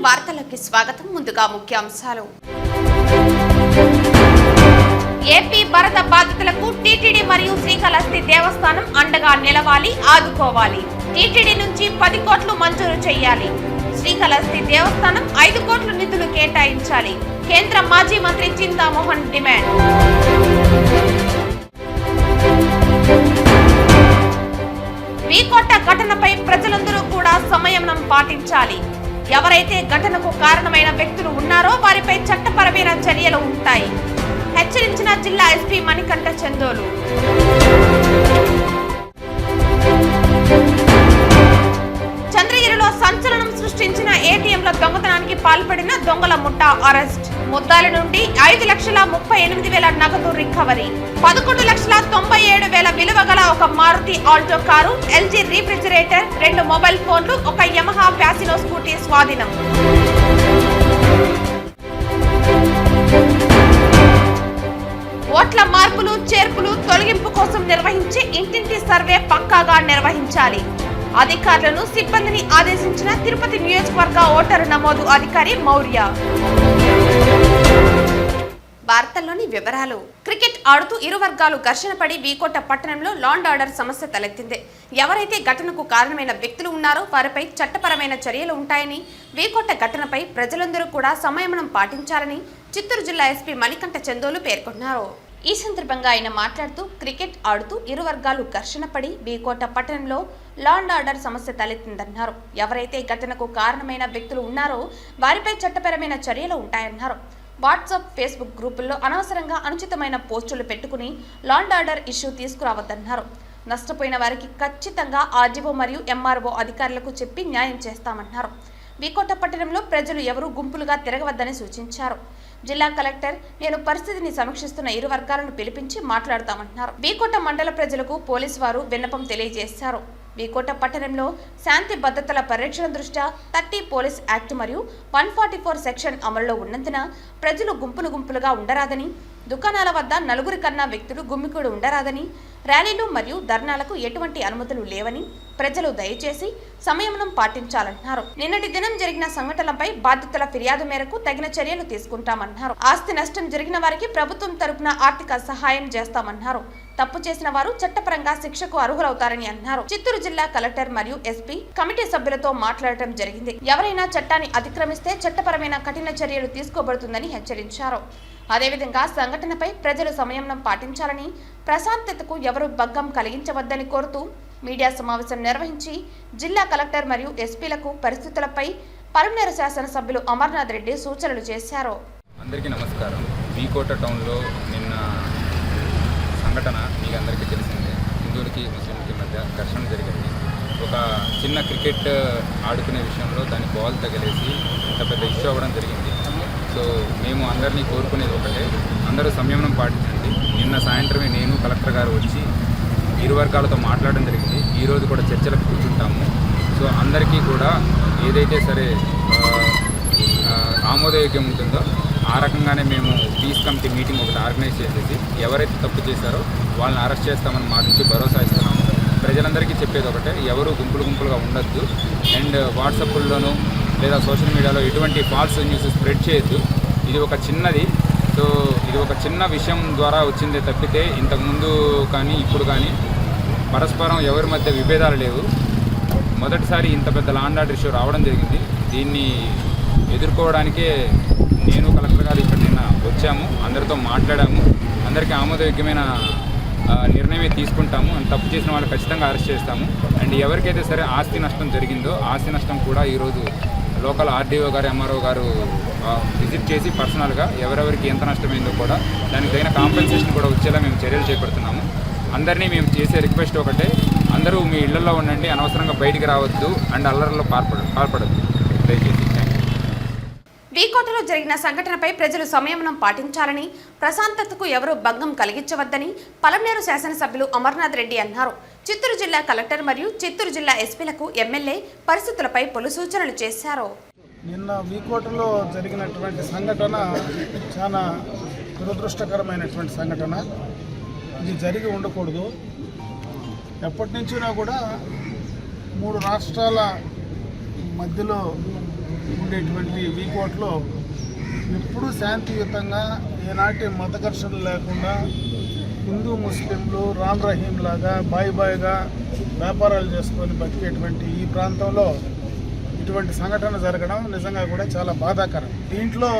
వార్తలకు స్వాగతం. ముందుగా ముఖ్యాంశాలు. ఏపీ వరద బాధితులకు టీటీడీ మరియు శ్రీకాళహస్తి దేవస్థానం అండగా నిలవాలి, ఆదుకోవాలి. టీటీడీ నుంచి 10 కోట్లు మంజూరు చేయాలి. శ్రీకాళహస్తి దేవస్థానం 5 కోట్ల నిధులు కేటాయించాలి. కేంద్ర మాజీ మంత్రి చింతామోహన్ డిమాండ్. వీకోట ఘటనపై ప్రజలందరూ కూడా సంయమనం పాటించాలి. ఎవరైతే ఘటనకు కారణమైన వ్యక్తులు ఉన్నారో వారిపై చట్టపరమైన చర్యలు ఉంటాయి. హెచ్చరించిన జిల్లా ఎస్పీ మణికంఠ చందోలు. చంద్రగిరిలో సంచలనం సృష్టించిన ఏటీఎంల దొంగతనానికి పాల్పడిన దొంగల ముఠా అరెస్ట్. ముద్దాల నుండి 5,38,000 నగదు రికవరీ. 11,97,000 విలువ గల ఒక Maruti Alto car, LG refrigerator, 2 mobile ఫోన్లు, ఒక యమహా ఫ్యాసినో స్కూటీ స్వాధీనం. ఓట్ల మార్పులు చేర్పులు తొలగింపు కోసం నిర్వహించే ఇంటింటి సర్వే పక్కాగా నిర్వహించాలి. అధికారులను సిబ్బందిని ఆదేశించిన తిరుపతి నియోజకవర్గ ఓటరు నమోదు అధికారి మౌర్య. వార్తల్లోని వివరాలు. క్రికెట్ ఆడుతూ ఇరు వర్గాలు ఘర్షణ పడి వీకోట పట్టణంలో లా అండ్ ఆర్డర్ సమస్య తలెత్తింది. ఎవరైతే ఘటనకు కారణమైన వ్యక్తులు ఉన్నారో వారిపై చట్టపరమైన చర్యలు ఉంటాయని, వీకోట ఘటనపై ప్రజలందరూ కూడా సంయమనం పాటించాలని చిత్తూరు జిల్లా ఎస్పీ మణికంఠ చందోలు పేర్కొన్నారు. ఈ సందర్భంగా ఆయన మాట్లాడుతూ క్రికెట్ ఆడుతూ ఇరు వర్గాలు ఘర్షణ పడి వీకోట పట్టణంలో లా అండ్ ఆర్డర్ సమస్య తలెత్తిందన్నారు. ఎవరైతే ఘటనకు కారణమైన వ్యక్తులు ఉన్నారో వారిపై చట్టపరమైన చర్యలు ఉంటాయన్నారు. వాట్సాప్, ఫేస్బుక్ గ్రూపుల్లో అనవసరంగా అనుచితమైన పోస్టులు పెట్టుకుని లా అండ్ ఆర్డర్ ఇష్యూ తీసుకురావద్దన్నారు. నష్టపోయిన వారికి ఖచ్చితంగా ఆర్జీఓ మరియు ఎంఆర్ఓ అధికారులకు చెప్పి న్యాయం చేస్తామన్నారు. వీకోట పట్టణంలో ప్రజలు ఎవరూ గుంపులుగా తిరగవద్దని సూచించారు. జిల్లా కలెక్టర్ నేను పరిస్థితిని సమీక్షిస్తున్న ఇరు వర్గాలను పిలిపించి మాట్లాడతామన్నారు. వీకోట మండల ప్రజలకు పోలీసు వారు విన్నపం తెలియజేశారు. వీకోట పట్టణంలో శాంతి భద్రతల పరిరక్షణ దృష్ట్యా 30 పోలీస్ యాక్ట్ మరియు 144 సెక్షన్ అమల్లో ఉన్నందున ప్రజలు గుంపులుగా ఉండరాదని, దుకాణాల వద్ద 4 కన్నా వ్యక్తులు గుమ్మికూడి ఉండరాదని, ర్యాలీలు మరియు ధర్నాలకు ఎటువంటి అనుమతులు లేవని ప్రజలు దయచేసి సంయమనం పాటించాలన్నారు. నిన్నటి దినం జరిగిన సంఘటనలపై బాధితుల ఫిర్యాదు మేరకు తగిన చర్యలు తీసుకుంటామన్నారు. ఆస్తి నష్టం జరిగిన వారికి ప్రభుత్వం తరపున ఆర్థిక సహాయం చేస్తామన్నారు. తప్పు చేసిన వారు చట్టపరంగా శిక్షకు అర్హులవుతారని అన్నారు. చిత్తూరు జిల్లా కలెక్టర్ మరియు ఎస్పీ కమిటీ సభ్యులతో మాట్లాడటం జరిగింది. ఎవరైనా చట్టాన్ని అతిక్రమిస్తే చట్టపరమైన కఠిన చర్యలు తీసుకోబడుతుందని హెచ్చరించారు. అదేవిధంగా సంఘటనపై ప్రజలు సంయమనం పాటించాలని, ప్రశాంతతకు ఎవరు భంగం కలిగించవద్దని కోరుతూ మీడియా సమావేశం నిర్వహించి జిల్లా కలెక్టర్ మరియు ఎస్పీలకు పరిస్థితులపై పలమనేరు శాసనసభ్యులు అమర్నాథ్ రెడ్డి సూచనలు చేశారు. అందరికీ నమస్కారం. వీకోట టౌన్లో నిన్న సంఘటన మీకు అందరికీ తెలిసిందే. హిందువులకి ముస్లింలకి మధ్య ఘర్షణ జరిగింది. ఒక చిన్న క్రికెట్ ఆడుకునే విషయంలో దాని బాల్ తగిలేసి ఇంత పెద్ద ఇష్యూ అవ్వడం జరిగింది. సో మేము అందరినీ కోరుకునేది ఒకటే, అందరూ సంయమనం పాటించండి. నిన్న సాయంత్రమే నేను కలెక్టర్ గారు వచ్చి ఇరు వర్గాలతో మాట్లాడడం జరిగింది. ఈరోజు కూడా చర్చలకు కూర్చుంటాము. సో అందరికీ కూడా ఏదైతే సరే ఆమోదయోగ్యం ఉంటుందో ఆ రకంగానే మేము పీస్ కమిటీ మీటింగ్ ఒకటి ఆర్గనైజ్ చేసేసి ఎవరైతే తప్పు చేశారో వాళ్ళని అరెస్ట్ చేస్తామని మా నుంచి భరోసా ఇస్తున్నాము. ప్రజలందరికీ చెప్పేది ఒకటే, ఎవరు గుంపులుగా ఉండొద్దు. అండ్ వాట్సాప్ల్లోనూ లేదా సోషల్ మీడియాలో ఎటువంటి ఫాల్స్ న్యూస్ స్ప్రెడ్ చేయొద్దు. ఇది ఒక చిన్నది. సో ఇది ఒక చిన్న విషయం ద్వారా వచ్చిందే తప్పితే ఇంతకుముందు కానీ ఇప్పుడు కానీ పరస్పరం ఎవరి మధ్య విభేదాలు లేవు. మొదటిసారి ఇంత పెద్ద లా అండ్ ఆర్డర్ ఇష్యూ రావడం జరిగింది. దీన్ని ఎదుర్కోవడానికే నేను కలెక్టర్ గారు ఇక్కడ నిన్న వచ్చాము, అందరితో మాట్లాడాము. అందరికీ ఆమోదయోగ్యమైన నిర్ణయమే తీసుకుంటాము. అండ్ తప్పు చేసిన వాళ్ళు ఖచ్చితంగా అరెస్ట్ చేస్తాము. అండ్ ఎవరికైతే సరే ఆస్తి నష్టం జరిగిందో ఆస్తి నష్టం కూడా ఈరోజు లోకల్ ఆర్డీఓ గారు, ఎంఆర్ఓ గారు విజిట్ చేసి పర్సనల్గా ఎవరెవరికి ఎంత నష్టమైందో కూడా దానికి తగిన కాంపెన్సేషన్ కూడా వచ్చేలా మేము చర్యలు చేపడుతున్నాము. అందరినీ మేము చేసే రిక్వెస్ట్ ఒకటే, అందరూ మీ ఇళ్లలో ఉండండి, అనవసరంగా బయటికి రావద్దు అండ్ అల్లర్లో పాల్పడద్దు దయచేసి. వీకోటలో జరిగిన సంఘటనపై ప్రజలు సంయమనం పాటించాలని, ప్రశాంతతకు ఎవరూ భంగం కలిగించవద్దని పలమనేరు శాసనసభ్యులు అమర్నాథ్ రెడ్డి అన్నారు. చిత్తూరు జిల్లా కలెక్టర్ మరియు చిత్తూరు జిల్లా ఎస్పీలకు ఎమ్మెల్యే పరిస్థితులపై పలు సూచనలు చేశారు. నిన్న వీకోటలో జరిగినటువంటి సంఘటన చాలా దురదృష్టకరమైనటువంటి సంఘటన. ఇది జరిగి ఉండకూడదు. ఎప్పటి నుంచినా కూడా 3 రాష్ట్రాల మధ్యలో ఉండేటువంటి వీకోట్లో ఎప్పుడూ శాంతియుతంగా ఏనాటి మత ఘర్షణలు లేకుండా హిందూ ముస్లింలు రామ్ రహీం లాగా బాయిగా వ్యాపారాలు చేసుకొని బతికేటువంటి ఈ ప్రాంతంలో ఇటువంటి సంఘటన జరగడం నిజంగా కూడా చాలా బాధాకరం. దీంట్లో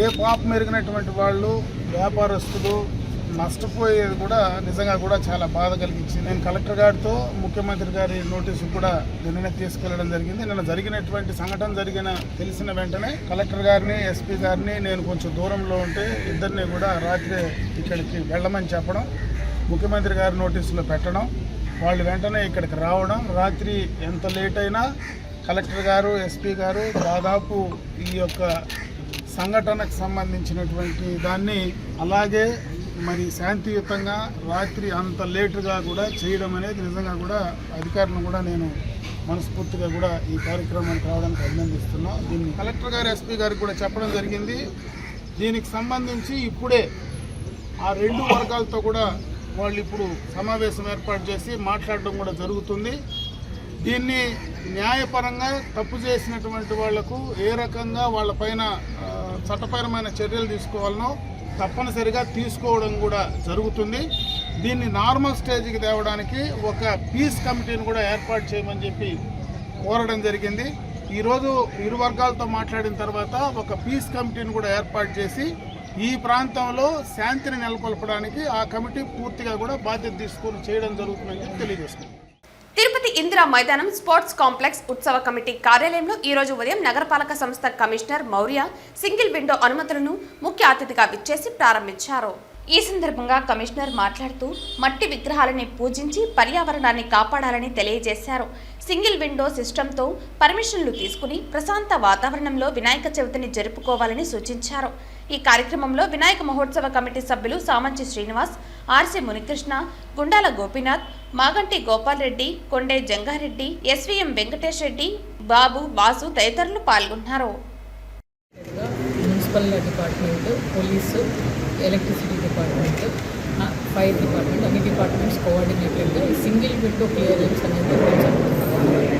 ఏ పాపం ఎరిగినటువంటి వాళ్ళు వ్యాపారస్తులు నష్టపోయేది కూడా నిజంగా కూడా చాలా బాధ కలిగించింది. నేను కలెక్టర్ గారితో ముఖ్యమంత్రి గారి నోటీసు కూడా నిన్ననే తీసుకెళ్లడం జరిగింది. నిన్న జరిగినటువంటి సంఘటన తెలిసిన వెంటనే కలెక్టర్ గారిని ఎస్పీ గారిని నేను కొంచెం దూరంలో ఉంటే ఇద్దరిని కూడా రాత్రి ఇక్కడికి వెళ్ళమని చెప్పడం, ముఖ్యమంత్రి గారి నోటీసులో పెట్టడం, వాళ్ళు వెంటనే ఇక్కడికి రావడం, రాత్రి ఎంత లేట్ అయినా కలెక్టర్ గారు ఎస్పీ గారు దాదాపు ఈ యొక్క సంఘటనకు సంబంధించినటువంటి దాన్ని అలాగే మరి శాంతియుతంగా రాత్రి అంత లేటుగా కూడా చేయడం అనేది నిజంగా కూడా అధికారులను కూడా నేను మనస్ఫూర్తిగా కూడా ఈ కార్యక్రమానికి రావడానికి అభినందిస్తున్నాం. దీన్ని కలెక్టర్ గారు ఎస్పీ గారికి కూడా చెప్పడం జరిగింది. దీనికి సంబంధించి ఇప్పుడే ఆ రెండు వర్గాలతో కూడా వాళ్ళు ఇప్పుడు సమావేశం ఏర్పాటు చేసి మాట్లాడడం కూడా జరుగుతుంది. దీన్ని న్యాయపరంగా తప్పు చేసినటువంటి వాళ్లకు ఏ రకంగా వాళ్ళపైన చట్టపరమైన చర్యలు తీసుకోవాలనో తప్పనిసరిగా తీసుకోవడం కూడా జరుగుతుంది. దీన్ని నార్మల్ స్టేజ్కి తేవడానికి ఒక పీస్ కమిటీని కూడా ఏర్పాటు చేయమని చెప్పి కోరడం జరిగింది. ఈరోజు ఇరు వర్గాలతో మాట్లాడిన తర్వాత ఒక పీస్ కమిటీని కూడా ఏర్పాటు చేసి ఈ ప్రాంతంలో శాంతిని నెలకొల్పడానికి ఆ కమిటీ పూర్తిగా కూడా బాధ్యత తీసుకొని చేయడం జరుగుతుందని చెప్పి తెలియజేస్తుంది. తిరుపతి ఇందిరా మైదానం స్పోర్ట్స్ కాంప్లెక్స్ ఉత్సవ కమిటీ కార్యాలయంలో ఈ రోజు ఉదయం నగరపాలక సంస్థ కమిషనర్ మౌర్య సింగిల్ విండో అనుమతులను ముఖ్య అతిథిగా విచ్చేసి ప్రారంభించారు. ఈ సందర్భంగా కమిషనర్ మాట్లాడుతూ మట్టి విగ్రహాలని పూజించి పర్యావరణాన్ని కాపాడాలని తెలియజేశారు. సింగిల్ విండో సిస్టంతో పర్మిషన్లు తీసుకుని ప్రశాంత వాతావరణంలో వినాయక చవితిని జరుపుకోవాలని సూచించారు. ఈ కార్యక్రమంలో వినాయక మహోత్సవ కమిటీ సభ్యులు సామంచి శ్రీనివాస్, ఆర్సి మునికృష్ణ, గుండాల గోపీనాథ్, మాగంటి గోపాల్ రెడ్డి, కొండే జంగారెడ్డి, ఎస్వీఎం వెంకటేష్ రెడ్డి, బాబు, బాసు తదితరులు పాల్గొన్నారు. Municipal department, police, electricity department, fire department అన్ని డిపార్ట్మెంట్స్ కోఆర్డినేటెడ్గా ఈ సింగిల్ విండో క్లియరెన్స్ అనేది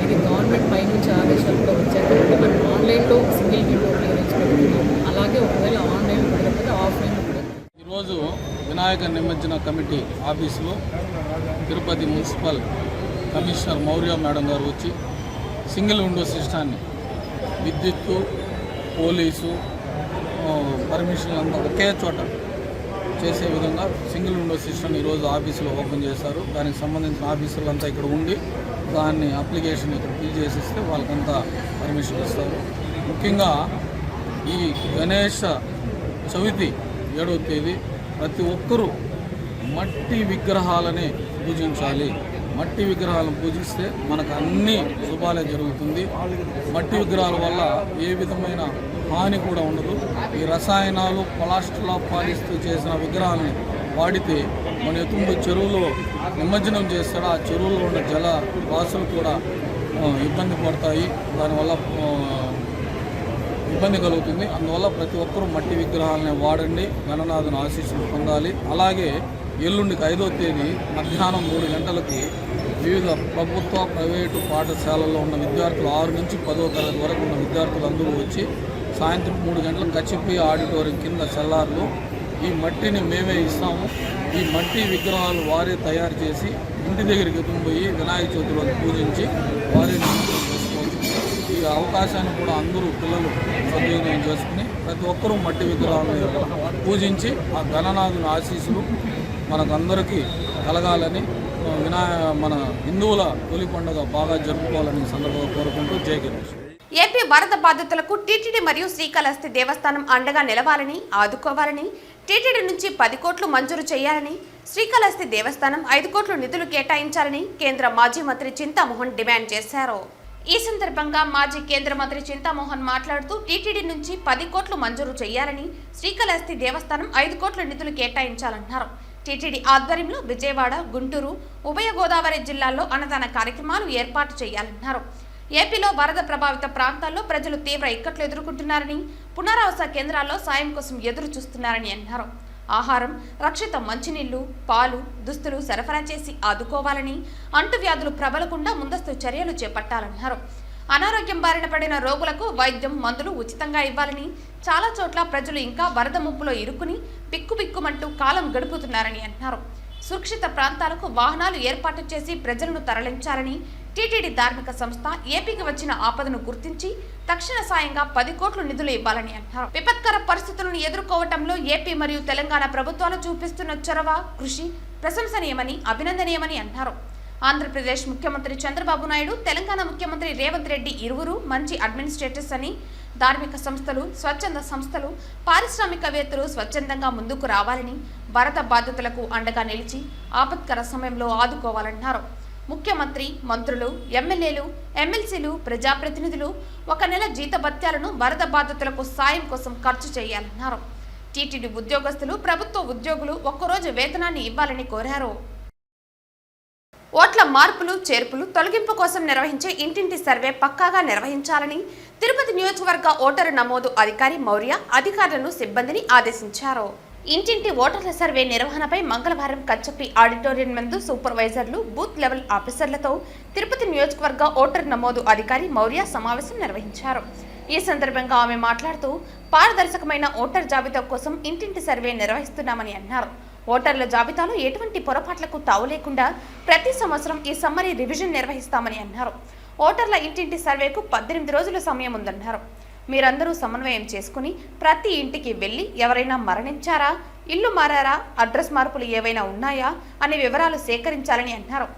ఇది గవర్నమెంట్ పై నుంచి ఆదేశాలు కూడా వచ్చాయి కాబట్టి మనం ఆన్లైన్లో సింగిల్ విండో క్లియరెన్స్ పెట్టుకున్నాం. అలాగే ఒకవేళ ఆన్లైన్ కుదరకపోతే ఆఫ్లైన్ కూడా. ఈరోజు వినాయక నిమజ్జన కమిటీ ఆఫీసులో Tirupati municipal commissioner Maurya madam గారు వచ్చి సింగిల్ విండో సిస్టాన్ని విద్యుత్తు, పోలీసు పర్మిషన్లు అంతా ఒకే చోట చేసే విధంగా సింగిల్ విండో సిస్టమ్ ఈరోజు ఆఫీసులో ఓపెన్ చేశారు. దానికి సంబంధించిన ఆఫీసర్లంతా ఇక్కడ ఉండి దాన్ని అప్లికేషన్ ఇక్కడ ఫిల్ చేసిస్తే వాళ్ళకంతా పర్మిషన్ ఇస్తారు. ముఖ్యంగా ఈ గణేష చవితి 7వ తేదీ ప్రతి ఒక్కరూ మట్టి విగ్రహాలనే పూజించాలి. మట్టి విగ్రహాలను పూజిస్తే మనకు అన్ని శుభాలే జరుగుతుంది. మట్టి విగ్రహాల వల్ల ఏ విధమైన హాని కూడా ఉండదు. ఈ రసాయనాలు ప్లాస్టర్లో పాలిస్తూ చేసిన విగ్రహాలని వాడితే మన ఎత్తుండు చెరువులో నిమజ్జనం చేస్తాడు. ఆ చెరువులో ఉన్న జల రాశులు కూడా ఇబ్బంది పడతాయి. దానివల్ల ఇబ్బంది కలుగుతుంది. అందువల్ల ప్రతి ఒక్కరూ మట్టి విగ్రహాలని వాడండి, గణనాథుని ఆశీస్సులు పొందాలి. అలాగే ఎల్లుండికి 5వ తేదీ మధ్యాహ్నం 3 గంటలకి వివిధ ప్రభుత్వ ప్రైవేటు పాఠశాలల్లో ఉన్న విద్యార్థులు 6 నుంచి 10వ తరగతి వరకు ఉన్న విద్యార్థులు అందరూ వచ్చి సాయంత్రం 3 గంటలకు కచ్చిపి ఆడిటోరియం కింద సెల్లార్లో ఈ మట్టిని మేమే ఇస్తాము. ఈ మట్టి విగ్రహాలు వారే తయారు చేసి ఇంటి దగ్గరికి ఎత్తుకుపోయి వినాయక చవితిలో పూజించి వారే నిమజ్జనం చేసుకోవచ్చు. ఈ అవకాశాన్ని కూడా అందరూ పిల్లలు సద్వినియోగం చేసుకుని ప్రతి ఒక్కరూ మట్టి విగ్రహాలను పూజించి ఆ గణనాథుని ఆశీస్సులు మనకందరికీ కలగాలని మన హిందువుల తొలి పండుగ బాగా జరుపుకోవాలని సందర్భంగా కోరుకుంటూ జై గణేష్. ఏపీ వరద బాధితులకు టీటీడీ మరియు శ్రీకాళహస్తి దేవస్థానం అండగా నిలవాలని, ఆదుకోవాలని, టీటీడీ నుంచి 10 కోట్లు మంజూరు చేయాలని, శ్రీకాళహస్తి దేవస్థానం 5 కోట్లు నిధులు కేటాయించాలని కేంద్ర మాజీ మంత్రి చింతామోహన్ డిమాండ్ చేశారు. ఈ సందర్భంగా మాజీ కేంద్ర మంత్రి చింతామోహన్ మాట్లాడుతూ టీటీడీ నుంచి 10 కోట్లు మంజూరు చేయాలని, శ్రీకాళహస్తి దేవస్థానం 5 కోట్ల నిధులు కేటాయించాలన్నారు. టీటీడీ ఆధ్వర్యంలో విజయవాడ, గుంటూరు, ఉభయ గోదావరి జిల్లాల్లో అన్నదాన కార్యక్రమాలు ఏర్పాటు చేయాలన్నారు. ఏపీలో వరద ప్రభావిత ప్రాంతాల్లో ప్రజలు తీవ్ర ఇక్కట్లు ఎదుర్కొంటున్నారని, పునరావాస కేంద్రాల్లో సాయం కోసం ఎదురు చూస్తున్నారని అన్నారు. ఆహారం, రక్షిత మంచినీళ్లు, పాలు, దుస్తులు సరఫరా చేసి ఆదుకోవాలని, అంటువ్యాధులు ప్రబలకుండా ముందస్తు చర్యలు చేపట్టాలన్నారు. అనారోగ్యం బారిన పడిన రోగులకు వైద్యం మందులు ఉచితంగా ఇవ్వాలని చాలా చోట్ల ప్రజలు ఇంకా వరద ముప్పులో ఇరుక్కుని పిక్కుపిక్కుమంటూ కాలం గడుపుతున్నారని అన్నారు. సురక్షిత ప్రాంతాలకు వాహనాలు ఏర్పాటు చేసి ప్రజలను తరలించాలని టీటీడీ ధార్మిక సంస్థ ఏపీకి వచ్చిన ఆపదను గుర్తించి తక్షణ సాయంగా 10 కోట్ల నిధులు ఇవ్వాలని అన్నారు. విపత్కర పరిస్థితులను ఎదుర్కోవటంలో ఏపీ మరియు తెలంగాణ ప్రభుత్వాలు చూపిస్తున్న చొరవ కృషి ప్రశంసనీయమని అభినందనీయమని అన్నారు. ఆంధ్రప్రదేశ్ ముఖ్యమంత్రి చంద్రబాబు నాయుడు, తెలంగాణ ముఖ్యమంత్రి రేవంత్ రెడ్డి ఇరువురు మంచి అడ్మినిస్ట్రేటర్స్ అని, ధార్మిక సంస్థలు, స్వచ్ఛంద సంస్థలు, పారిశ్రామికవేత్తలు స్వచ్ఛందంగా ముందుకు రావాలని, వరద బాధితులకు అండగా నిలిచి ఆపత్కర సమయంలో ఆదుకోవాలన్నారు. ముఖ్యమంత్రి, మంత్రులు, ఎమ్మెల్యేలు, ఎమ్మెల్సీలు, ప్రజాప్రతినిధులు 1 నెల జీతభత్యాలను వరద బాధితులకు సాయం కోసం ఖర్చు చేయాలన్నారు. టీటీడీ ఉద్యోగస్తులు, ప్రభుత్వ ఉద్యోగులు 1 రోజు వేతనాన్ని ఇవ్వాలని కోరారు. ఓట్ల మార్పులు, చేర్పులు, తొలగింపు కోసం నిర్వహించే ఇంటింటి సర్వే పక్కాగా నిర్వహించాలని తిరుపతి నియోజకవర్గ ఓటరు నమోదు అధికారి మౌర్య అధికారులను, సిబ్బందిని ఆదేశించారు. ఇంటింటి ఓటర్ల సర్వే నిర్వహణపై మంగళవారం కచ్చపి ఆడిటోరియం నందు సూపర్వైజర్లు, బూత్ లెవెల్ ఆఫీసర్లతో తిరుపతి నియోజకవర్గ ఓటరు నమోదు అధికారి మౌర్య సమావేశం నిర్వహించారు. ఈ సందర్భంగా ఆమె మాట్లాడుతూ పారదర్శకమైన ఓటర్ జాబితా కోసం ఇంటింటి సర్వే నిర్వహిస్తున్నామని అన్నారు. ఓటర్ల జాబితాలో ఎటువంటి పొరపాట్లకు తావు లేకుండా ప్రతి సంవత్సరం ఈ సమ్మరీ రివిజన్ నిర్వహిస్తామని అన్నారు. ఓటర్ల ఇంటింటి సర్వేకు 18 రోజుల సమయం ఉందన్నారు. మీరందరూ సమన్వయం చేసుకుని ప్రతి ఇంటికి వెళ్లి ఎవరైనా మరణించారా, ఇల్లు మారారా, అడ్రస్ మార్పులు ఏవైనా ఉన్నాయా అనే వివరాలు సేకరించాలని అన్నారు.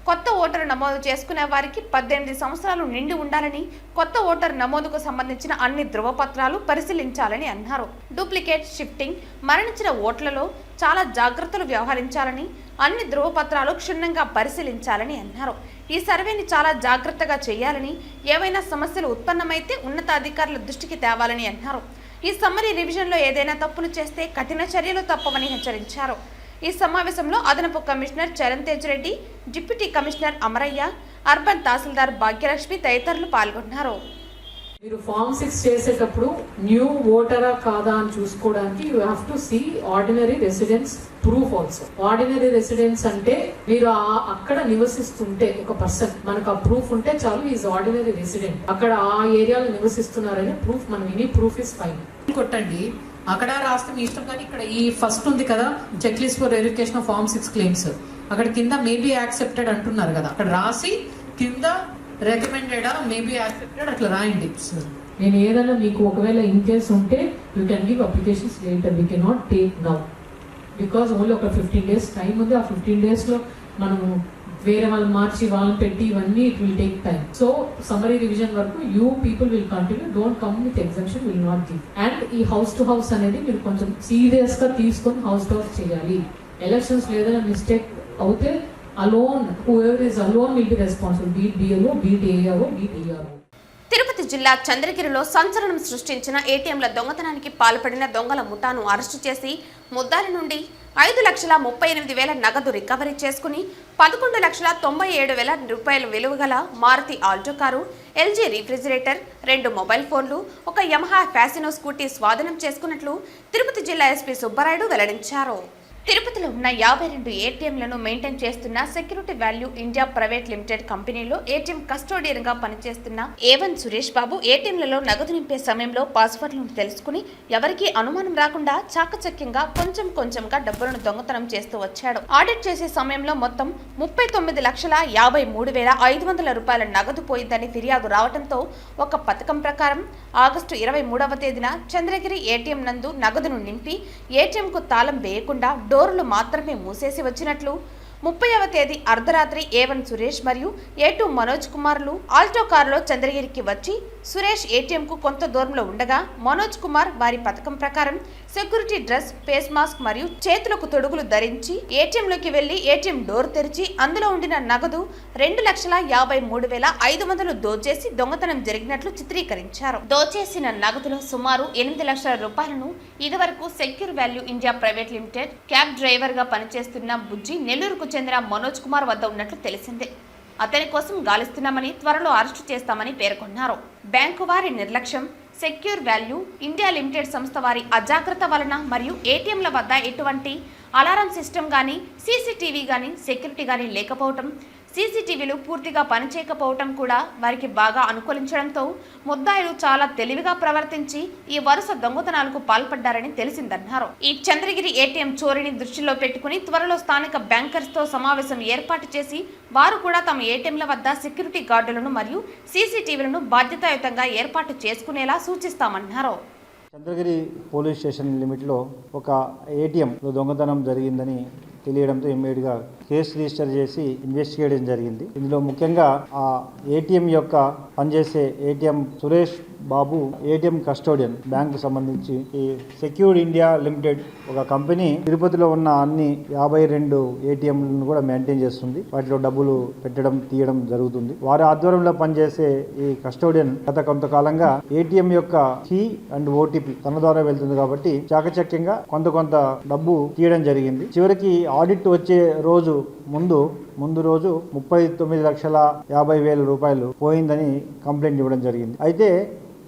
కొత్త ఓటరు నమోదు చేసుకునే వారికి 18 సంవత్సరాలు నిండి ఉండాలని, కొత్త ఓటరు నమోదుకు సంబంధించిన అన్ని ధృవపత్రాలు పరిశీలించాలని అన్నారు. డూప్లికేట్, షిఫ్టింగ్, మరణించిన ఓట్లలో చాలా జాగ్రత్తలు వ్యవహరించాలని, అన్ని ధృవపత్రాలు క్షుణ్ణంగా పరిశీలించాలని అన్నారు. ఈ సర్వేని చాలా జాగ్రత్తగా చేయాలని, ఏవైనా సమస్యలు ఉత్పన్నమైతే ఉన్నతాధికారుల దృష్టికి తేవాలని అన్నారు. ఈ సమ్మరీ రివిజన్లో ఏదైనా తప్పులు చేస్తే కఠిన చర్యలు తప్పవని హెచ్చరించారు. ఈ సమావేశంలో అదనపు commissioner Charan Tej Reddy, deputy commissioner Amaraiah, urban tahsildar Bhagyalakshmi తదితరులు పాల్గొన్నారు. మీరు ఫామ్ 6 చేసేటప్పుడు న్యూ ఓటరా కాదా అని చూసుకోవడానికి you have to see ordinary residence proof also. Ordinary residence అంటే మీరు అక్కడ నివసిస్తుంటే ఒక పర్సన్ మనకు ఆ ప్రూఫ్ ఉంటే చాలు, ఈజ్ ఆర్డినరీ రెసిడెంట్, అక్కడ ఆ ఏరియాలో నివసిస్తున్నారనే ప్రూఫ్, మనం ఎనీ ప్రూఫ్ ఇస్ ఫైన్ కొట్టండి. అక్కడ రాస్తే మీ ఇష్టం. కానీ ఇక్కడ ఈ ఫస్ట్ ఉంది కదా, check list for verification of form 6 claims, అక్కడ కింద మేబీ యాక్సెప్టెడ్ అంటున్నారు కదా, అక్కడ రాసి కింద రికమెండెడ్ మేబీ యాక్సెప్టెడ్ అట్లా రాయండి. నేను ఏదైనా మీకు ఒకవేళ ఇన్ కేస్ ఉంటే you can give applications later, we can not take now because only ఒక 15 days టైం ఉంది. ఆ 15 days లో మనము వేరే వాళ్ళని మార్చి వాళ్ళని పెట్టి ఇవన్నీ it will take time. So summary revision వరకు you people will continue, don't come with exemption, will not give. And ఈ హౌస్ టు హౌస్ అనేది మీరు కొంచెం సీరియస్ గా తీసుకొని హౌస్ టు హౌస్ చేయాలి. ఎలక్షన్స్ ఏదైనా మిస్టేక్ అవుతే alone, whoever is alone will be responsible, be it BLO, be it ARO, be it ERO. Tirupati జిల్లా చంద్రగిరిలో సంచలనం సృష్టించిన ఏటీఎంల దొంగతనానికి పాల్పడిన దొంగల ముఠాను అరెస్టు చేసి ముద్దారి నుండి 5,38,000 నగదు రికవరీ చేసుకుని 11,97,000 రూపాయల విలువ గల Maruti Alto car, LG refrigerator, 2 mobile ఫోన్లు, ఒక యమహా ఫ్యాసినో స్కూటీ స్వాధీనం చేసుకున్నట్లు తిరుపతి జిల్లా ఎస్పీ సుబ్బారాయుడు వెల్లడించారు. తిరుపతిలో ఉన్న 52 ఏటీఎంలను మెయింటైన్ చేస్తున్న security value India private limited కంపెనీలో ఏటీఎం కస్టోడియన్ గా పనిచేస్తున్న ఏవన్ సురేష్ బాబు ఏటీఎంలలో నగదు నింపే సమయంలో పాస్వర్డ్లను తెలుసుకుని ఎవరికీ అనుమానం రాకుండా చాకచక్యంగా కొంచెంగా డబ్బులను దొంగతనం చేస్తూ వచ్చాడు. ఆడిట్ చేసే సమయంలో మొత్తం 39,53,500 రూపాయల నగదు పోయిందని ఫిర్యాదు రావడంతో ఒక పథకం ప్రకారం ఆగస్టు 23వ తేదీన చంద్రగిరి ఏటీఎం నందు నగదును నింపి ఏటీఎంకు తాళం వేయకుండా డోర్లు మాత్రమే మూసేసి వచ్చినట్లు 30వ తేదీ అర్ధరాత్రి ఏవన్ సురేష్ మరియు A2 మనోజ్ కుమార్లు ఆల్టో కారులో చంద్రగిరికి వచ్చి సురేష్ ఏటీఎంకు కొంత దూరంలో ఉండగా మనోజ్ కుమార్ వారి పథకం ప్రకారం సెక్యూరిటీ డ్రెస్, ఫేస్ మాస్క్ మరియు చేతులకు తొడుగులు ధరించి ఏటీఎంలోకి వెళ్లి ఏటీఎం డోర్ తెరిచి అందులో ఉండిన నగదు 2,53,500 దోచేసి దొంగతనం జరిగినట్లు చిత్రీకరించారు. దోచేసిన నగదులో సుమారు 8 లక్షల రూపాయలను ఇదివరకు secure value India private limited cab driver గా పనిచేస్తున్న బుజ్జి నెల్లూరుకు చెందిన మనోజ్ కుమార్ వద్ద ఉన్నట్లు తెలిసిందే. అతని కోసం గాలిస్తున్నామని, త్వరలో అరెస్టు చేస్తామని పేర్కొన్నారు. బ్యాంకు వారి నిర్లక్ష్యం, సెక్యూర్ వాల్యూ ఇండియా లిమిటెడ్ సంస్థ వారి అజాగ్రత్త వలన మరియు ఏటీఎంల వద్ద ఎటువంటి అలారం సిస్టమ్ కానీ, సీసీటీవీ కానీ, సెక్యూరిటీ కానీ లేకపోవటం, సీసీటీవీలు పూర్తిగా పనిచేయకపోవటం కూడా వారికి బాగా అనుకూలించడంతో ముద్దాయిలు చాలా తెలివిగా ప్రవర్తించి ఈ వరుస దొంగతనాలకు పాల్పడ్డారని తెలిసిందన్నారు. ఈ చంద్రగిరి ఏటీఎం చోరీని దృష్టిలో పెట్టుకుని త్వరలో స్థానిక బ్యాంకర్స్ తో సమావేశం ఏర్పాటు చేసి వారు కూడా తమ ఏటీఎంల వద్ద సెక్యూరిటీ గార్డులను మరియు సీసీటీవీలను బాధ్యతాయుతంగా ఏర్పాటు చేసుకునేలా సూచిస్తామన్నారు. చంద్రగిరి పోలీస్ స్టేషన్ లిమిట్లో ఒక ఏటీఎంలో దొంగతనం జరిగిందని తెలియడంతో ఇమ్మీడియట్గా కేసు రిజిస్టర్ చేసి ఇన్వెస్టిగేట్ జరిగింది. ఇందులో ముఖ్యంగా ఆ ఏటీఎం యొక్క పనిచేసే ATM Suresh Babu ATM custodian bank సంబంధించి ఈ సెక్యూర్డ్ ఇండియా లిమిటెడ్ ఒక కంపెనీ తిరుపతిలో ఉన్న అన్ని 52 ఏటీఎంలను కూడా మెయింటైన్ చేస్తుంది. వాటిలో డబ్బులు పెట్టడం తీయడం జరుగుతుంది. వారి ఆధ్వర్యంలో పనిచేసే ఈ కస్టోడియన్ గత కొంతకాలంగా ఏటీఎం యొక్క కీ అండ్ ఓటీపీ తన ద్వారా వెళ్తుంది కాబట్టి చాకచక్యంగా కొంత డబ్బు తీయడం జరిగింది. చివరికి ఆడిట్ వచ్చే రోజు ముందు రోజు 39,50,000 రూపాయలు పోయిందని కంప్లైంట్ ఇవ్వడం జరిగింది. అయితే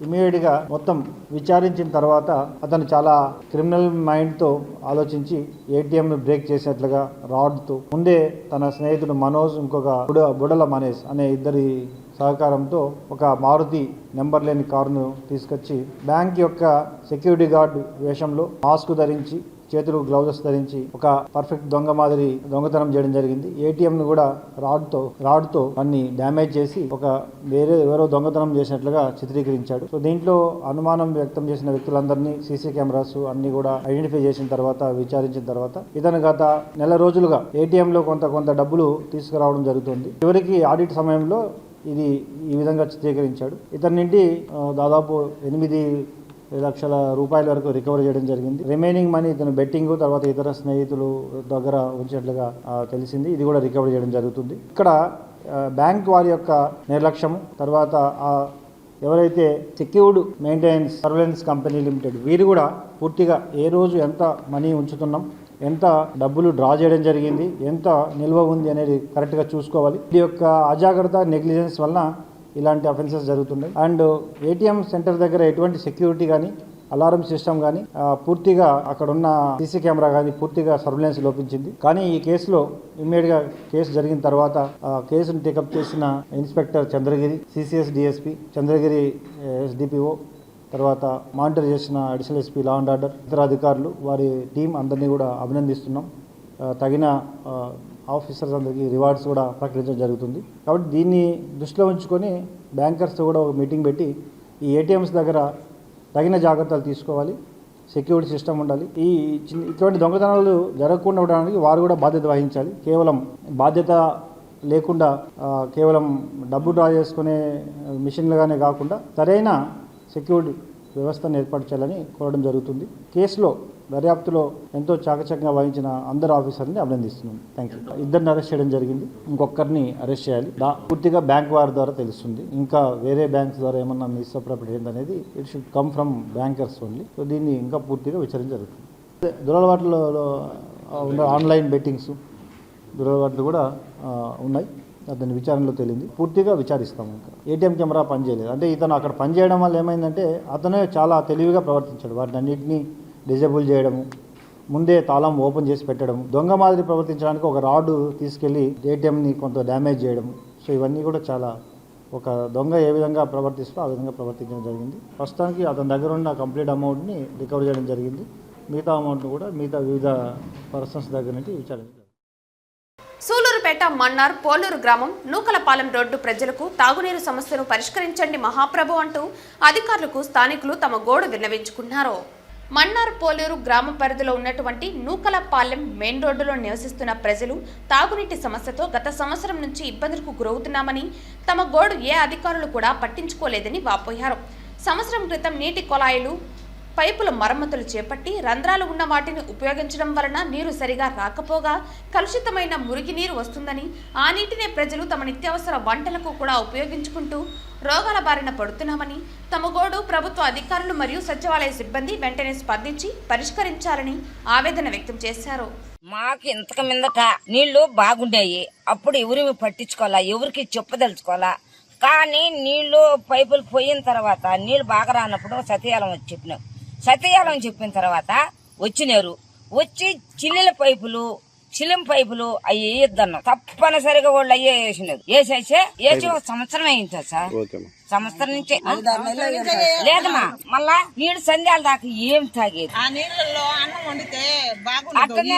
ఇమీడియట్గా మొత్తం విచారించిన తర్వాత అతను చాలా క్రిమినల్ మైండ్తో ఆలోచించి ఏటీఎంను బ్రేక్ చేసినట్లుగా రాడ్తో ముందే తన స్నేహితుడు మనోజ్ ఇంకొక బుడల మనీష్ అనే ఇద్దరి సహకారంతో ఒక మారుతి నెంబర్ లేని కారును తీసుకొచ్చి బ్యాంక్ యొక్క సెక్యూరిటీ గార్డ్ వేషంలో మాస్క్ ధరించి చేతులు గ్లౌజెస్ ధరించి ఒక పర్ఫెక్ట్ దొంగ మాదిరి దొంగతనం చేయడం జరిగింది. ఏటీఎంను కూడా రాడ్తో అన్ని డ్యామేజ్ చేసి ఒక ఎవరో దొంగతనం చేసినట్లుగా చిత్రీకరించాడు. సో దీంట్లో అనుమానం వ్యక్తం చేసిన వ్యక్తులందరినీ సీసీ కెమెరాస్ అన్ని కూడా ఐడెంటిఫై చేసిన తర్వాత విచారించిన తర్వాత ఇతను గత నెల రోజులుగా ఏటీఎంలో కొంత డబ్బులు తీసుకురావడం జరుగుతుంది. చివరికి ఆడిట్ సమయంలో ఇది ఈ విధంగా చిత్రీకరించాడు. ఇతని నుండి దాదాపు 8 లక్షల రూపాయల వరకు రికవర్ చేయడం జరిగింది. రిమైనింగ్ మనీ ఇతను బెట్టింగ్ తర్వాత ఇతర స్నేహితులు దగ్గర ఉంచినట్లుగా తెలిసింది. ఇది కూడా రికవర్ చేయడం జరుగుతుంది. ఇక్కడ బ్యాంక్ వారి యొక్క నిర్లక్ష్యం తర్వాత ఎవరైతే secured maintenance surveillance company limited వీరు కూడా పూర్తిగా ఏ రోజు ఎంత మనీ ఉంచుతున్నాం, ఎంత డబ్బులు డ్రా చేయడం జరిగింది, ఎంత నిల్వ ఉంది అనేది కరెక్ట్గా చూసుకోవాలి. ఈ యొక్క అజాగ్రత్త నెగ్లిజెన్స్ వలన ఇలాంటి అఫెన్సెస్ జరుగుతున్నాయి. అండ్ ఏటీఎం సెంటర్ దగ్గర ఎటువంటి సెక్యూరిటీ కానీ అలారం సిస్టమ్ కానీ పూర్తిగా అక్కడ ఉన్న సీసీ కెమెరా కానీ పూర్తిగా సర్వేలెన్స్ లోపించింది. కానీ ఈ కేసులో ఇమ్మీడియట్గా కేసు జరిగిన తర్వాత కేసును టేకప్ చేసిన inspector Chandragiri, CCS DSP Chandragiri, SDPO, తర్వాత మానిటర్ చేసిన additional SP law and order, ఇతర అధికారులు వారి టీం అందరినీ కూడా అభినందిస్తున్నాం. తగిన ఆఫీసర్స్ అందరికీ రివార్డ్స్ కూడా ప్రకటించడం జరుగుతుంది. కాబట్టి దీన్ని దృష్టిలో ఉంచుకొని బ్యాంకర్స్తో కూడా ఒక మీటింగ్ పెట్టి ఈ ఏటీఎంస్ దగ్గర తగిన జాగ్రత్తలు తీసుకోవాలి, సెక్యూరిటీ సిస్టమ్ ఉండాలి. ఇటువంటి దొంగతనాలు జరగకుండా ఉండడానికి వారు కూడా బాధ్యత వహించాలి. కేవలం బాధ్యత లేకుండా కేవలం డబ్బు డ్రా చేసుకునే మిషన్లుగానే కాకుండా సరైన సెక్యూరిటీ వ్యవస్థను ఏర్పాటు చేయాలని కోరడం జరుగుతుంది. కేసులో దర్యాప్తులో ఎంతో చాకచక్యంగా వహించిన అందరు ఆఫీసర్ని అభినందిస్తున్నాం. Thank you. 2 అరెస్ట్ చేయడం జరిగింది. ఇంకొకరిని అరెస్ట్ చేయాలి. పూర్తిగా బ్యాంక్ వారి ద్వారా తెలుస్తుంది. ఇంకా వేరే బ్యాంక్స్ ద్వారా ఏమన్నా మిస్అప్రాపర్టీ ఏంటనేది it should come from bankers only. So దీన్ని ఇంకా పూర్తిగా విచారణ జరుగుతుంది. దురలవాట్లలో ఉన్న ఆన్లైన్ బెట్టింగ్స్ దురలవాట్లు కూడా ఉన్నాయి. అతని విచారణలో తేలింది. పూర్తిగా విచారిస్తాము. ఇంకా ఏటీఎం కెమెరా పనిచేయలేదు అంటే ఇతను అక్కడ పనిచేయడం వల్ల ఏమైందంటే అతనే చాలా తెలివిగా ప్రవర్తించాడు. వాటిని అన్నింటినీ డిజేబుల్ చేయడము, ముందే తాళం ఓపెన్ చేసి పెట్టడం, దొంగ మాదిరి ప్రవర్తించడానికి ఒక రాడ్ తీసుకెళ్లి ఏటీఎంని కొంత డ్యామేజ్ చేయడం. సో ఇవన్నీ కూడా చాలా ఒక దొంగ ఏ విధంగా ప్రవర్తిస్తూ ఆ విధంగా ప్రవర్తించడం జరిగింది. ప్రస్తుతానికి అతని దగ్గర ఉన్న కంప్లీట్ అమౌంట్ని రికవర్ చేయడం జరిగింది. మిగతా అమౌంట్ను కూడా మిగతా వివిధ పర్సన్స్ దగ్గర నుంచి విచారించారు. సూలూరుపేట మన్నార్ పోలూరు గ్రామం నూకలపాలెం రోడ్డు ప్రజలకు తాగునీరు సమస్యను పరిష్కరించండి మహాప్రభు అంటూ అధికారులకు స్థానికులు తమ గోడు విన్నవించుకున్నారు. మన్నార్ పోలూరు గ్రామ పరిధిలో ఉన్నటువంటి నూకలపాలెం మెయిన్ రోడ్డులో నివసిస్తున్న ప్రజలు తాగునీటి సమస్యతో గత సంవత్సరం నుంచి ఇబ్బందులకు గురవుతున్నామని, తమ గోడు ఏ అధికారులు కూడా పట్టించుకోలేదని వాపోయారు. సంవత్సరం క్రితం నీటి కొలాయిలు పైపుల మరమ్మతులు చేపట్టి రంధ్రాలు ఉన్న వాటిని ఉపయోగించడం వలన నీరు సరిగా రాకపోగా కలుషితమైన మురికి నీరు వస్తుందని, ఆ నీటినే ప్రజలు తమ నిత్యావసర వంటలకు కూడా ఉపయోగించుకుంటూ రోగాల బారిన పడుతున్నామని, తమ గోడు ప్రభుత్వ అధికారులు మరియు సచివాలయ సిబ్బంది వెంటనే స్పందించి పరిష్కరించాలని ఆవేదన వ్యక్తం చేశారు. మాకు ఇంతకు మీదట నీళ్లు బాగుండాయి. అప్పుడు ఎవరు పట్టించుకోవాలా, ఎవరికి చెప్పదలుచుకోవాలా. కానీ నీళ్లు పైపులు పోయిన తర్వాత నీళ్లు బాగా రానప్పుడు సత్యాలం చెప్పిన తర్వాత వచ్చినారు. వచ్చి చిల్లుల పైపులు చిలిం పైపులు అవి వేయొద్దన్నాం. తప్పనిసరిగా వాళ్ళు అయ్యే వేసేసి ఒక సంవత్సరం అయింది సార్. సంవత్సరం నుంచి లేదమ్మా. మళ్ళా నీళ్ళు సంధ్యాల దాకా ఏం తాగేది అక్కడనే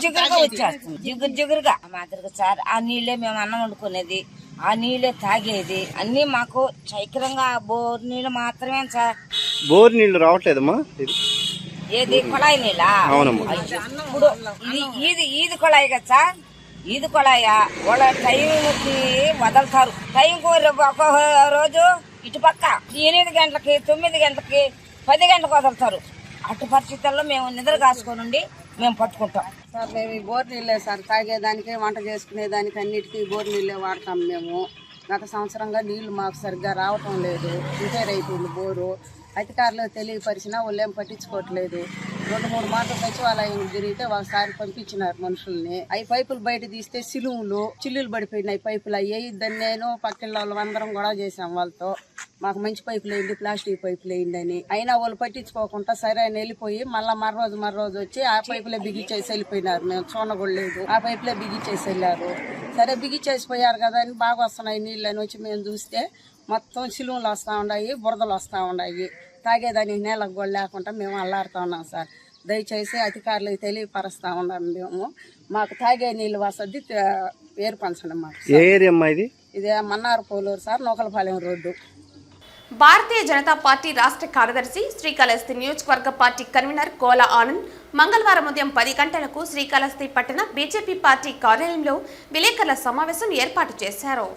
జిగురుగా వచ్చేస్తుంది. జిగురుగా మాదిరిగా సార్. ఆ నీళ్ళే మేము అన్నం వండుకునేది, ఆ నీళ్ళే తాగేది. అన్ని మాకు చైకరంగా బోర్ నీళ్ళు మాత్రమే సార్. బోర్ నీళ్లు రావట్లేదమ్మా? ఏది కొళాయి నీళ్ళ? ఇప్పుడు ఈది కొళాయి కదా సార్. ఈది కొళాయ వాళ్ళ టైంకి వదలుతారు. టైంకు ఒక రోజు ఇటు పక్క 8 గంటలకి 9 గంటలకి 10 గంటలకు వదులుతారు. అటు పరిస్థితుల్లో మేము నిద్ర కాసుకొని మేము పట్టుకుంటాం సార్. మేము ఈ బోర్ నీళ్ళే సార్. తాగేదానికి, వంట చేసుకునేదానికి అన్నిటికీ బోర్ నీళ్ళే వాడతాం మేము. గత సంవత్సరంగా నీళ్లు మాకు సరిగ్గా రావటం లేదు. రిపేర్ అయిపోయింది బోరు. అధికారులు తెలియపరిచినా వాళ్ళు ఏం పట్టించుకోవట్లేదు. 2-3 మార్లు సచివాలయం తిరిగితే ఒకసారి పంపించినారు మనుషుల్ని. అవి పైపులు బయట తీస్తే చిల్లులు పడిపోయినాయి పైపులు. అయ్యి దాన్ని నేను పక్కిళ్ళ వాళ్ళు అందరం గొడవ చేసాం వాళ్ళతో. మాకు మంచి పైపులు వేయండి, ప్లాస్టిక్ పైపులు వేయండి అని. అయినా వాళ్ళు పట్టించుకోకుండా సరే అని వెళ్ళిపోయి మళ్ళీ మరోజు వచ్చి ఆ పైపులే బిగిచేసి వెళ్ళిపోయినారు. మేము చూడకూడలేదు, ఆ పైపులే బిగిచేసి వెళ్ళారు. సరే బిగిచేసిపోయారు కదా అని బాగా వస్తున్నాయి నీళ్ళు అని వచ్చి మేము చూస్తే మొత్తం చిలువలు వస్తూ ఉన్నాయి, బురదలు వస్తూ ఉన్నాయి. తాగేదానికి నీళ్ళకు కూడా లేకుండా మేము అల్లాడుతూ ఉన్నాం సార్. దయచేసి అధికారులకు తెలియపరుస్తూ ఉన్నాం మేము. మాకు తాగే నీళ్ళు వసతి ఏర్పరచండి మాకు. ఏ ఏరియా అమ్మా ఇది? ఇది Mannar Poluru sir, నూకలపాలెం road. Bharatiya Janata party రాష్ట్ర కార్యదర్శి, శ్రీకాళహస్తి నియోజకవర్గ పార్టీ కన్వీనర్ కోల ఆనంద్ మంగళవారం ఉదయం 10 గంటలకు శ్రీకాళహస్తి పట్టణ బీజేపీ పార్టీ కార్యాలయంలో విలేకరుల సమావేశం ఏర్పాటు చేశారు.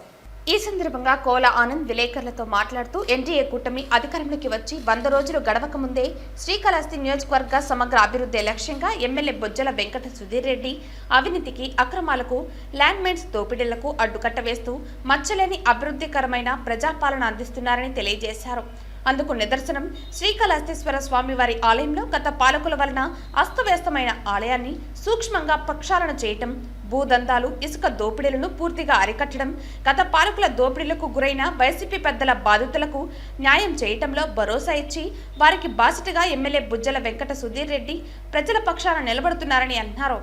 ఈ సందర్భంగా కోల ఆనంద్ విలేకరులతో మాట్లాడుతూ ఎన్డీఏ కూటమి అధికారంలోకి వచ్చి 100 రోజులు గడవక ముందే శ్రీకాళహస్తి నియోజకవర్గ సమగ్ర అభివృద్ధి లక్ష్యంగా ఎమ్మెల్యే బొజ్జల వెంకట సుధీర్ రెడ్డి అవినీతికి, అక్రమాలకు, ల్యాండ్ మైన్స్ దోపిడీలకు అడ్డుకట్ట వేస్తూ మచ్చలేని అభివృద్ధికరమైన ప్రజాపాలన అందిస్తున్నారని తెలియజేశారు. అందుకు నిదర్శనం శ్రీకాళహస్తీశ్వర స్వామివారి ఆలయంలో గత పాలకుల వలన అస్తవ్యస్తమైన ఆలయాన్ని సూక్ష్మంగా ప్రక్షాళన చేయటం, భూదందాలు, ఇసుక దోపిడీలను పూర్తిగా అరికట్టడం, గత పాలకుల దోపిడీలకు గురైన వైసీపీ పెద్దల బాధితులకు న్యాయం చేయటంలో భరోసా ఇచ్చి వారికి బాసిటగా ఎమ్మెల్యే బొజ్జల వెంకట సుధీర్ రెడ్డి ప్రజల పక్షాన నిలబడుతున్నారని అన్నారు.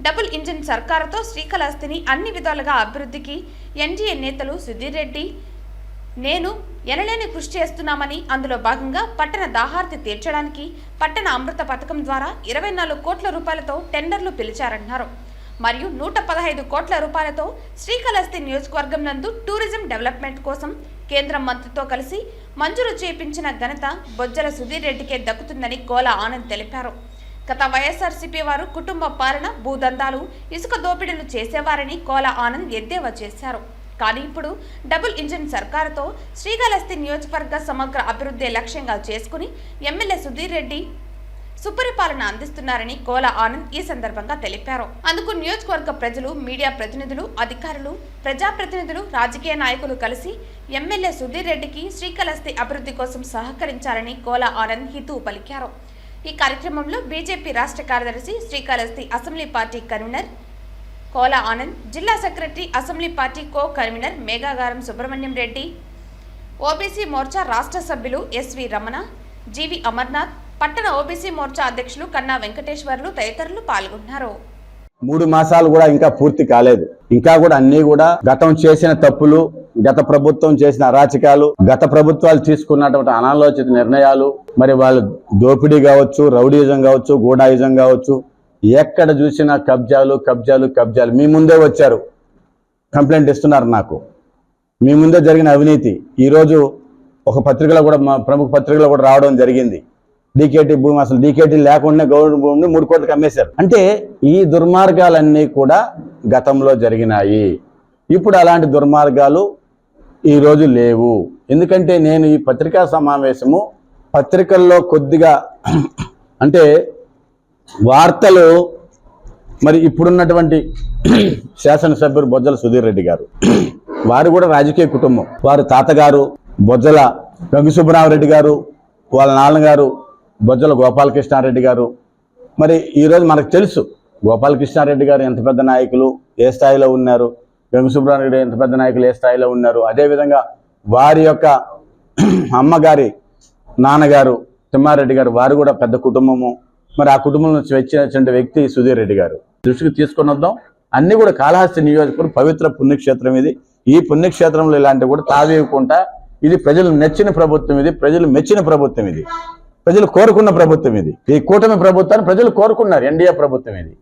డబుల్ ఇంజిన్ సర్కారుతో శ్రీకాళహస్తిని అన్ని విధాలుగా అభివృద్ధికి ఎన్డీఏ నేతలు సుధీర్ రెడ్డి, నేను ఎనలేని కృషి చేస్తున్నామని, అందులో భాగంగా పట్టణ దాహార్తి తీర్చడానికి పట్టణ అమృత పథకం ద్వారా 24 కోట్ల రూపాయలతో టెండర్లు పిలిచారన్నారు. మరియు 115 కోట్ల రూపాయలతో శ్రీకాళహస్తి నియోజకవర్గం నందు టూరిజం డెవలప్మెంట్ కోసం కేంద్ర మంత్రితో కలిసి మంజూరు చేయించిన ఘనత బొజ్జల సుధీర్ రెడ్డికే దక్కుతుందని కోల ఆనంద్ తెలిపారు. గత వైఎస్ఆర్సీపీ వారు కుటుంబ పాలన, భూదందాలు, ఇసుక దోపిడీలు చేసేవారని కోల ఆనంద్ ఎద్దేవా చేశారు. కానీ ఇప్పుడు డబుల్ ఇంజిన్ సర్కారుతో శ్రీకాళహస్తి నియోజకవర్గ సమగ్ర అభివృద్ధి లక్ష్యంగా చేసుకుని ఎమ్మెల్యే సుధీర్ రెడ్డి సుపరిపాలన అందిస్తున్నారని కోల ఆనంద్ ఈ సందర్భంగా తెలిపారు. అందుకు నియోజకవర్గ ప్రజలు, మీడియా ప్రతినిధులు, అధికారులు, ప్రజాప్రతినిధులు, రాజకీయ నాయకులు కలిసి ఎమ్మెల్యే సుధీర్ రెడ్డికి శ్రీకాళహస్తి అభివృద్ధి కోసం సహకరించాలని కోల ఆనంద్ హితవు పలికారు. ఈ కార్యక్రమంలో బీజేపీ రాష్ట్ర కార్యదర్శి, Srikalahasti assembly party convener Kola Anand, జిల్లా secretary, assembly party co convener Meghagaram Subrahmanyam Reddy, OBC morcha రాష్ట్ర సభ్యులు ఎస్వి రమణ, జీవి అమర్నాథ్, పట్టణ ఓబీసీ మోర్చా అధ్యక్షులు కన్నా వెంకటేశ్వర్లు తదితరులు పాల్గొన్నారు. 3 మాసాలు కూడా ఇంకా పూర్తి కాలేదు. ఇంకా కూడా అన్ని కూడా గతం చేసిన తప్పులు, గత ప్రభుత్వం చేసిన అరాచకాలు, గత ప్రభుత్వాలు తీసుకున్నటువంటి అనాలోచిత నిర్ణయాలు, మరి వాళ్ళు దోపిడీ కావచ్చు, రౌడీయిజం కావచ్చు, గూడాయిజం కావచ్చు, ఎక్కడ చూసినా కబ్జాలు. మీ ముందే వచ్చారు, కంప్లైంట్ ఇస్తున్నారు నాకు. మీ ముందే జరిగిన అవినీతి ఈరోజు ఒక పత్రికలో కూడా, ప్రముఖ పత్రికలో కూడా రావడం జరిగింది. డీకేటీ భూమి, అసలు డీకేటీ లేకుండా గవర్నమెంట్ భూమిని 3 కోట్లకు అమ్మేశారు. అంటే ఈ దుర్మార్గాలన్నీ కూడా గతంలో జరిగినాయి. ఇప్పుడు అలాంటి దుర్మార్గాలు ఈరోజు లేవు. ఎందుకంటే నేను ఈ పత్రికా సమావేశము పత్రికల్లో కొద్దిగా అంటే వార్తలు, మరి ఇప్పుడున్నటువంటి శాసనసభ్యులు బొజ్జల సుధీర్ రెడ్డి గారు, వారు కూడా రాజకీయ కుటుంబం. వారు తాతగారు బొజ్జల గంగుసుబ్బరామరెడ్డి గారు, వాళ్ళ నాన్నగారు బొజ్జల గోపాలకృష్ణారెడ్డి గారు. మరి ఈరోజు మనకు తెలుసు గోపాలకృష్ణారెడ్డి గారు ఎంత పెద్ద నాయకులు, ఏ స్థాయిలో ఉన్నారు, గంగుసుబ్బరామరెడ్డి ఎంత పెద్ద నాయకులు, ఏ స్థాయిలో ఉన్నారు. అదేవిధంగా వారి యొక్క అమ్మగారి నాన్నగారు తిమ్మారెడ్డి గారు, వారు కూడా పెద్ద కుటుంబము. మరి ఆ కుటుంబం నుంచి వచ్చిన వ్యక్తి సుధీర్ రెడ్డి గారు దృష్టికి తీసుకొని వద్దాం. అన్ని కూడా కాళహస్తి నియోజకవర్గం పవిత్ర పుణ్యక్షేత్రం ఇది. ఈ పుణ్యక్షేత్రంలో ఇలాంటివి కూడా తావేయకుండా ఇది ప్రజలు నచ్చిన ప్రభుత్వం, ఇది ప్రజలు మెచ్చిన ప్రభుత్వం, ఇది ప్రజలు కోరుకున్న ప్రభుత్వం, ఇది ఈ కూటమి ప్రభుత్వాన్ని ప్రజలు కోరుకున్నారు. ఎన్డీఏ ప్రభుత్వం ఇది.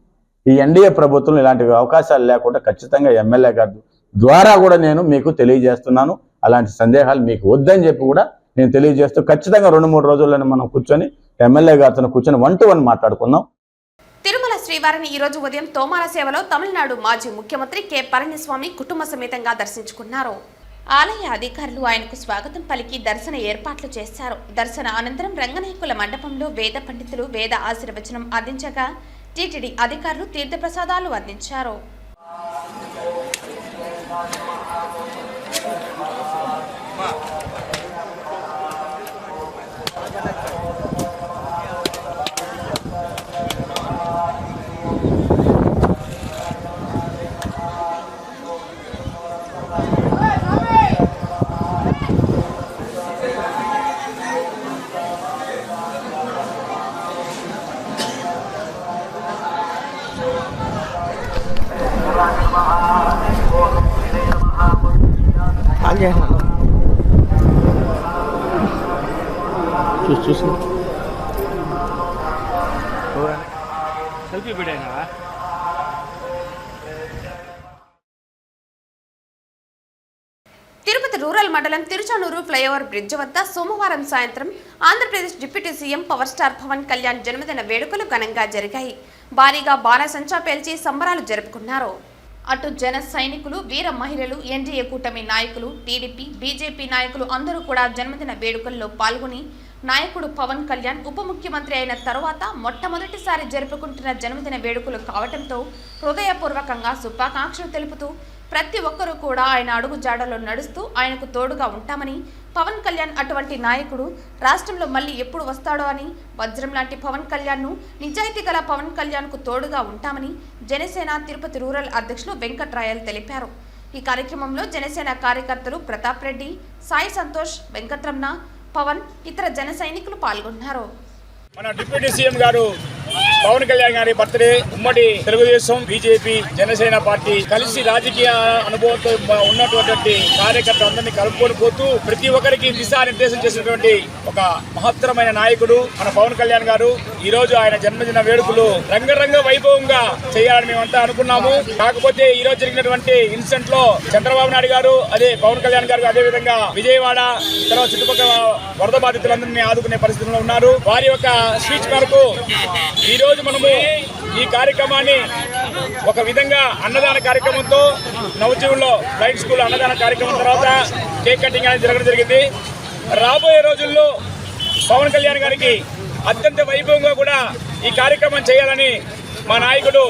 ఈ ఎన్డీఏ ప్రభుత్వం ఇలాంటి అవకాశాలు లేకుండా ఖచ్చితంగా ఎమ్మెల్యే గారి ద్వారా కూడా నేను మీకు తెలియజేస్తున్నాను. అలాంటి సందేహాలు మీకు వద్దని చెప్పి కూడా నేను తెలియజేస్తూ ఖచ్చితంగా 2-3 రోజుల్లోనే మనం కూర్చొని ఎమ్మెల్యే గారితో కూర్చొని 1-to-1 మాట్లాడుకుందాం. తిరుమల శ్రీవారిని ఈ రోజు ఉదయం తోమాల సేవలో తమిళనాడు మాజీ ముఖ్యమంత్రి కె పళనిస్వామి కుటుంబ సమేతంగా దర్శించుకున్నారు. ఆలయ అధికారులు ఆయనకు స్వాగతం పలికి దర్శన ఏర్పాట్లు చేశారు. దర్శన అనంతరం రంగనాయకుల మండపంలో వేద పండితులు వేద ఆశీర్వచనం అందించగా టీటీడీ అధికారులు తీర్థప్రసాదాలు అందించారు. చూసి సెల్ఫీ బిడేనా తిరుపతి రూరల్ మండలం తిరుచానూరు ఫ్లైఓవర్ బ్రిడ్జ్ వద్ద సోమవారం సాయంత్రం Andhra Pradesh deputy CM power star Pawan Kalyan జన్మదిన వేడుకలు ఘనంగా జరిగాయి. భారీగా బాణసంచా పేల్చి సంబరాలు జరుపుకున్నారు. అటు జన సైనికులు, వీర మహిళలు, ఎన్డీఏ కూటమి నాయకులు, టీడీపీ, బీజేపీ నాయకులు అందరూ కూడా జన్మదిన వేడుకల్లో పాల్గొని నాయకుడు పవన్ కళ్యాణ్ ఉప ముఖ్యమంత్రి అయిన తరువాత మొట్టమొదటిసారి జరుపుకుంటున్న జన్మదిన వేడుకలు కావడంతో హృదయపూర్వకంగా శుభాకాంక్షలు తెలుపుతూ ప్రతి ఒక్కరూ కూడా ఆయన అడుగు జాడలో నడుస్తూ ఆయనకు తోడుగా ఉంటామని, పవన్ కళ్యాణ్ అటువంటి నాయకుడు రాష్ట్రంలో మళ్ళీ ఎప్పుడు వస్తాడో అని, వజ్రం లాంటి పవన్ కళ్యాణ్ను, నిజాయితీ గల పవన్ కళ్యాణ్కు తోడుగా ఉంటామని జనసేన తిరుపతి రూరల్ అధ్యక్షులు వెంకట్రాయల్ తెలిపారు. ఈ కార్యక్రమంలో జనసేన కార్యకర్తలు ప్రతాప్ రెడ్డి, సాయి సంతోష్, వెంకట్రమణ, పవన్, ఇతర జన సైనికులు పాల్గొన్నారు. మన డిప్యూటీ సీఎం గారు పవన్ కళ్యాణ్ గారి బర్త్డే ఉమ్మడి తెలుగుదేశం, బీజేపీ, జనసేన పార్టీ కలిసి రాజకీయ అనుభవంతో ఉన్నటువంటి కార్యకర్తలందరినీ కలుపుకొని పోతూ ప్రతి ఒక్కరికి దిశానిర్దేశం చేసినటువంటి ఒక మహత్తరమైన నాయకుడు మన పవన్ కళ్యాణ్ గారు. ఈ రోజు ఆయన జన్మదిన వేడుకలు రంగరంగ వైభవంగా చేయాలని మేమంతా అనుకున్నాము. కాకపోతే ఈ రోజు జరిగినటువంటి ఇన్సిడెంట్ లో చంద్రబాబు నాయుడు గారు, అదే పవన్ కళ్యాణ్ గారు, అదే విధంగా విజయవాడ తర్వాత చుట్టుపక్కల వరద బాధితులందరినీ ఆదుకునే పరిస్థితుల్లో ఉన్నారు. వారి యొక్క స్పీచ్ మేరకు ఈ రోజు మనము ఈ కార్యక్రమాన్ని ఒక విధంగా అన్నదాన కార్యక్రమంతో నవజీవుల్లో లైట్ స్కూల్ అన్నదాన కార్యక్రమం తర్వాత కేక్ కటింగ్ అనేది జరగడం జరిగింది. రాబోయే రోజుల్లో పవన్ కళ్యాణ్ గారికి అత్యంత వైభవంగా కూడా ఈ కార్యక్రమం చేయాలని మా నాయకుడు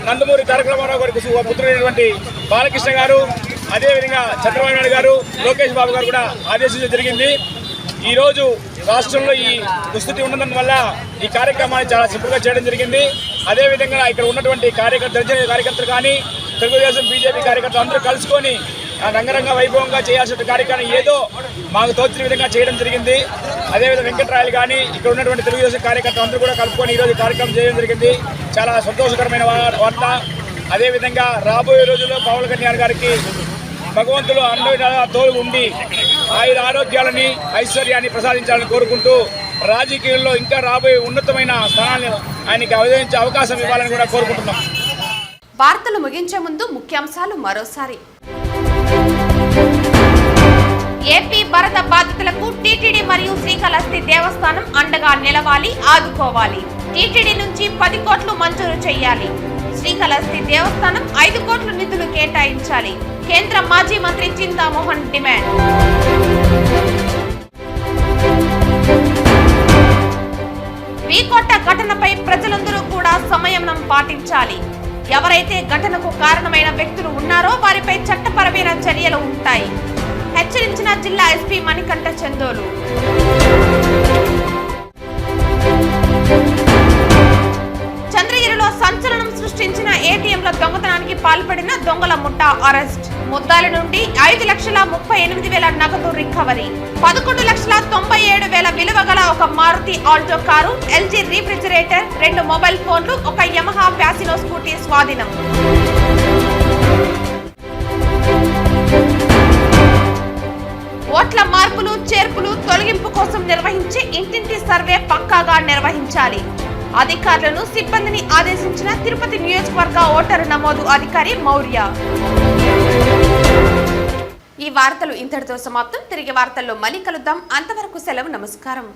నందమూరి తారక రామారావు గారికి పుత్రుడైనటువంటి బాలకృష్ణ గారు, అదేవిధంగా చంద్రబాబు నాయుడు గారు, లోకేష్ బాబు గారు కూడా ఆదేశించడం జరిగింది. ఈ రోజు రాష్ట్రంలో ఈ దుస్థితి ఉండడం వల్ల ఈ కార్యక్రమాన్ని చాలా సింపుల్గా చేయడం జరిగింది. అదేవిధంగా ఇక్కడ ఉన్నటువంటి కార్యకర్తలు కానీ తెలుగుదేశం, బీజేపీ కార్యకర్తలు అందరూ కలుసుకొని రంగరంగ వైభవంగా చేయాల్సిన కార్యక్రమం ఏదో మాకు తోచిన విధంగా చేయడం జరిగింది. అదేవిధంగా వెంకట్రాయలు కానీ ఇక్కడ ఉన్నటువంటి తెలుగుదేశం కార్యకర్తలు అందరూ కూడా కలుపుకొని ఈరోజు కార్యక్రమం చేయడం జరిగింది. చాలా సంతోషకరమైన వార్త. అదేవిధంగా రాబోయే రోజుల్లో పవన్ కళ్యాణ్ గారికి భగవంతుడు అండగా తోడు ఉండి ఆయన ఆరోగ్యాలని, ఐశ్వర్యాన్ని ప్రసాదించాలని కోరుకుంటూ రాజకీయాల్లో ఇంకా రాబోయే ఉన్నతమైన స్థానాన్ని ఆయనకి అవతరించే అవకాశం ఇవ్వాలని కూడా కోరుకుంటున్నాం. వార్తలు ముగించే ముందు ముఖ్యాంశాలు మరోసారి. ఏపీ వరద బాధితులకు టీటీడీ మరియు శ్రీకాళహస్తి దేవస్థానం అండగా నిలవాలి, ఆదుకోవాలి. టీటీడీ నుంచి 10 కోట్లు మంజూరు చేయాలి. శ్రీకాళహస్తి దేవస్థానం 5 కోట్ల నిధులు కేటాయించాలి. కేంద్ర మాజీ మంత్రి చింతామోహన్ డిమాండ్. వీకోట ఘటనపై ప్రజలందరూ కూడా సంయమనం పాటించాలి. ఎవరైతే ఘటనకు కారణమైన వ్యక్తులు ఉన్నారో వారిపై చట్టపరమైన చర్యలు ఉంటాయి. హెచ్చరించిన జిల్లా ఎస్పీ మణికంఠ చందోలు. చంద్రయాన్ మంగళగిరిలో సంచలనం సృష్టించిన ఏటీఎంల దొంగతనానికి పాల్పడిన దొంగల ముఠా అరెస్ట్. ముద్దాల నుండి 5,38,000 నగదు రికవరీ. 11,97,000 విలువ గల ఒక Maruti Alto car, LG refrigerator, 2 mobile ఫోన్లు, ఒక యమహా ఫ్యాసినో స్కూటీ స్వాధీనం. ఓట్ల మార్పులు చేర్పులు తొలగింపు కోసం నిర్వహించే ఇంటింటి సర్వే పక్కాగా నిర్వహించాలి. అధికారులను సిబ్బందిని ఆదేశించిన తిరుపతి నియోజకవర్గ ఓటరు నమోదు అధికారి మౌర్య. ఈ వార్తలు ఇంతటితో సమాప్తం. తిరిగి వార్తల్లో మళ్ళీ కలుద్దాం. అంతవరకు సెలవు. నమస్కారం.